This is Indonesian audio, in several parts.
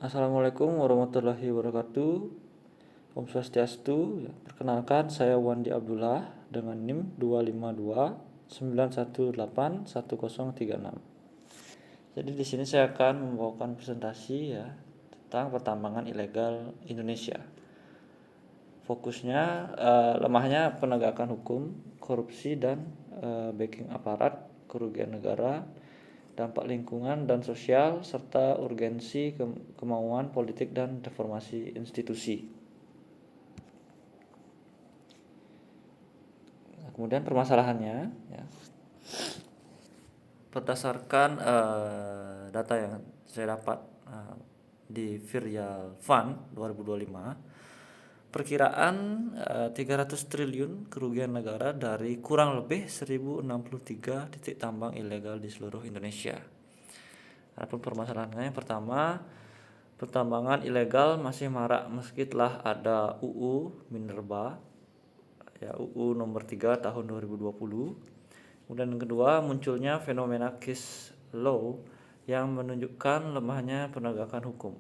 Assalamualaikum warahmatullahi wabarakatuh. Om Swastiastu. Perkenalkan, saya Wandi Abdullah dengan NIM 25291811036. Jadi di sini saya akan membawakan presentasi ya tentang pertambangan ilegal Indonesia. Fokusnya lemahnya penegakan hukum, korupsi dan backing aparat, kerugian negara, dampak lingkungan dan sosial, serta urgensi kemauan politik dan reformasi institusi. Nah, kemudian permasalahannya ya, berdasarkan data yang saya dapat di Virial Fund 2025, perkiraan 300 triliun kerugian negara dari kurang lebih 1063 titik tambang ilegal di seluruh Indonesia. Adapun permasalahannya yang pertama, pertambangan ilegal masih marak meski telah ada UU Minerba ya, UU nomor 3 tahun 2020. Kemudian yang kedua, munculnya fenomena case law yang menunjukkan lemahnya penegakan hukum.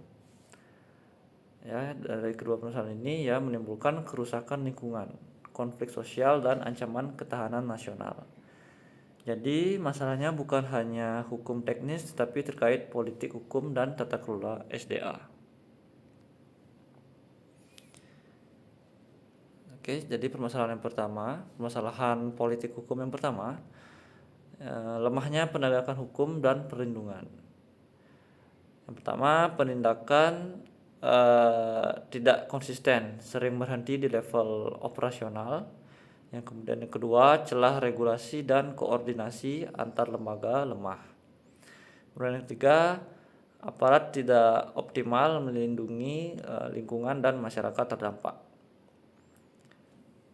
Ya, dari kedua permasalahan ini ya menimbulkan kerusakan lingkungan, konflik sosial dan ancaman ketahanan nasional. Jadi masalahnya bukan hanya hukum teknis tetapi terkait politik hukum dan tata kelola SDA. Oke, jadi permasalahan yang pertama, permasalahan politik hukum yang pertama, lemahnya penegakan hukum dan perlindungan. Yang pertama, penindakan tidak konsisten, sering berhenti di level operasional. Yang kemudian yang kedua, celah regulasi dan koordinasi antar lembaga lemah. Kemudian yang ketiga, aparat tidak optimal melindungi lingkungan dan masyarakat terdampak.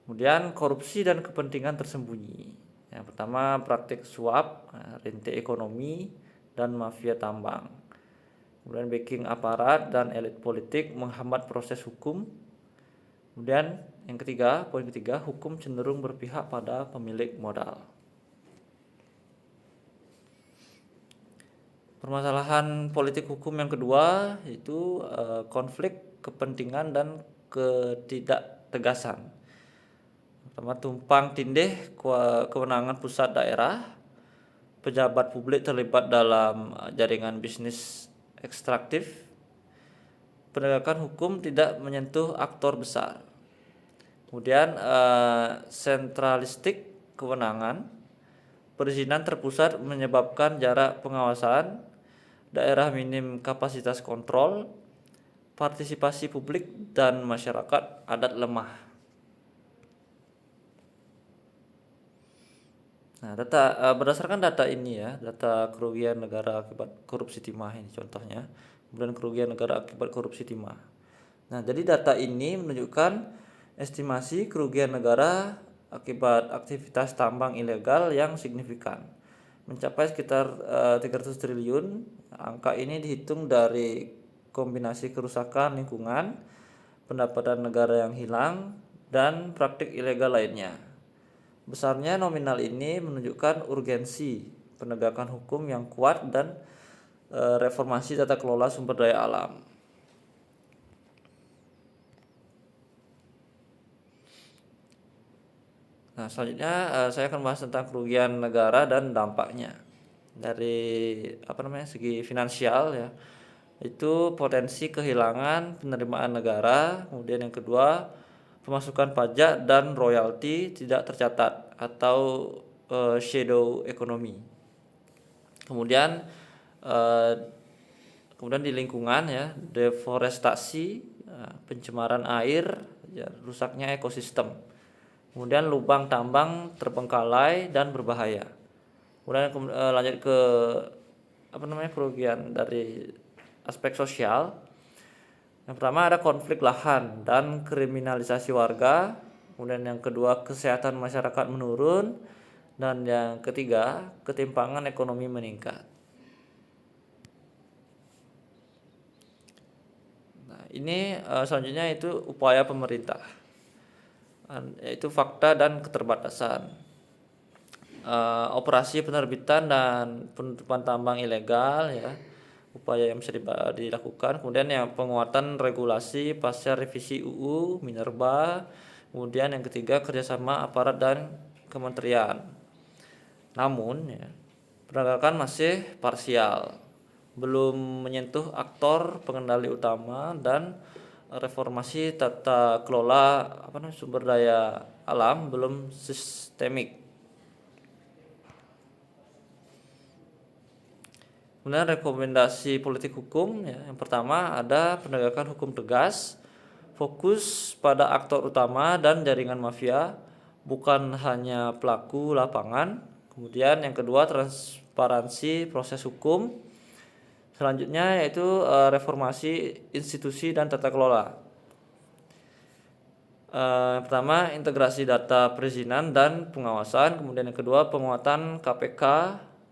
Kemudian korupsi dan kepentingan tersembunyi. Yang pertama, praktik suap, rente ekonomi, dan mafia tambang. Kemudian backing aparat dan elit politik menghambat proses hukum. Kemudian yang ketiga, poin ketiga, hukum cenderung berpihak pada pemilik modal. Permasalahan politik hukum yang kedua yaitu konflik kepentingan dan ketidaktegasan. Pertama, tumpang tindih kewenangan pusat daerah, pejabat publik terlibat dalam jaringan bisnis ekstraktif, penegakan hukum tidak menyentuh aktor besar. Kemudian sentralistik kewenangan, perizinan terpusat menyebabkan jarak pengawasan, daerah minim kapasitas kontrol, partisipasi publik dan masyarakat adat lemah. Nah, berdasarkan data ini ya, data kerugian negara akibat korupsi timah ini contohnya, kemudian kerugian negara akibat korupsi timah. Nah, jadi data ini menunjukkan estimasi kerugian negara akibat aktivitas tambang ilegal yang signifikan, mencapai sekitar 300 triliun. Angka ini dihitung dari kombinasi kerusakan lingkungan, pendapatan negara yang hilang, dan praktik ilegal lainnya. Besarnya nominal ini menunjukkan urgensi penegakan hukum yang kuat dan reformasi tata kelola sumber daya alam. Nah, selanjutnya saya akan bahas tentang kerugian negara dan dampaknya. Dari segi finansial ya. Itu potensi kehilangan penerimaan negara, kemudian yang kedua, pemasukan pajak dan royalti tidak tercatat atau shadow economy. Kemudian di lingkungan ya, deforestasi, pencemaran air, ya, rusaknya ekosistem. Kemudian lubang tambang terbengkalai dan berbahaya. Kemudian lanjut ke kerugian dari aspek sosial. Yang pertama ada konflik lahan dan kriminalisasi warga. Kemudian yang kedua, kesehatan masyarakat menurun, dan yang ketiga, ketimpangan ekonomi meningkat. Nah, ini selanjutnya itu upaya pemerintah, yaitu fakta dan keterbatasan. Operasi penerbitan dan penutupan tambang ilegal ya, upaya yang bisa dilakukan. Kemudian yang penguatan regulasi pasca revisi UU Minerba. Kemudian yang ketiga, kerjasama aparat dan kementerian. Namun ya, penegakan masih parsial, belum menyentuh aktor pengendali utama, dan reformasi tata kelola sumber daya alam belum sistemik. Kemudian rekomendasi politik hukum ya, yang pertama ada penegakan hukum tegas, fokus pada aktor utama dan jaringan mafia, bukan hanya pelaku lapangan. Kemudian yang kedua, transparansi proses hukum. Selanjutnya yaitu reformasi institusi dan tata kelola. Yang pertama, integrasi data perizinan dan pengawasan. Kemudian yang kedua, penguatan KPK,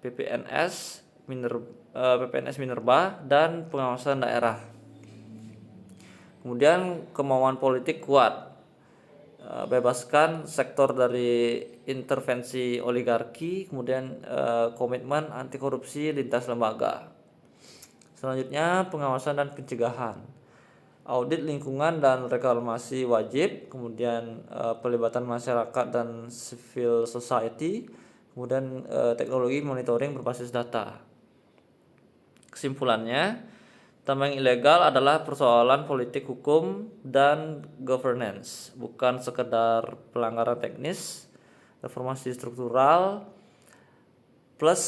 PPNS Minerba, dan pengawasan daerah. Kemudian kemauan politik kuat, bebaskan sektor dari intervensi oligarki. Kemudian komitmen anti korupsi lintas lembaga. Selanjutnya, pengawasan dan pencegahan, audit lingkungan dan reklamasi wajib. Kemudian pelibatan masyarakat dan civil society. Kemudian teknologi monitoring berbasis data. Kesimpulannya, tambang ilegal adalah persoalan politik, hukum, dan governance, bukan sekedar pelanggaran teknis. Reformasi struktural plus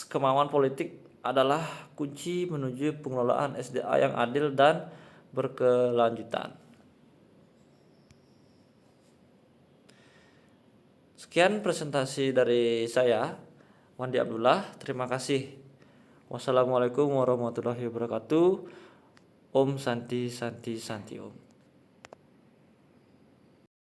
kemauan politik adalah kunci menuju pengelolaan SDA yang adil dan berkelanjutan. Sekian presentasi dari saya, Wandi Abdullah. Terima kasih. Wassalamualaikum warahmatullahi wabarakatuh. Om Santi Santi Santi Om.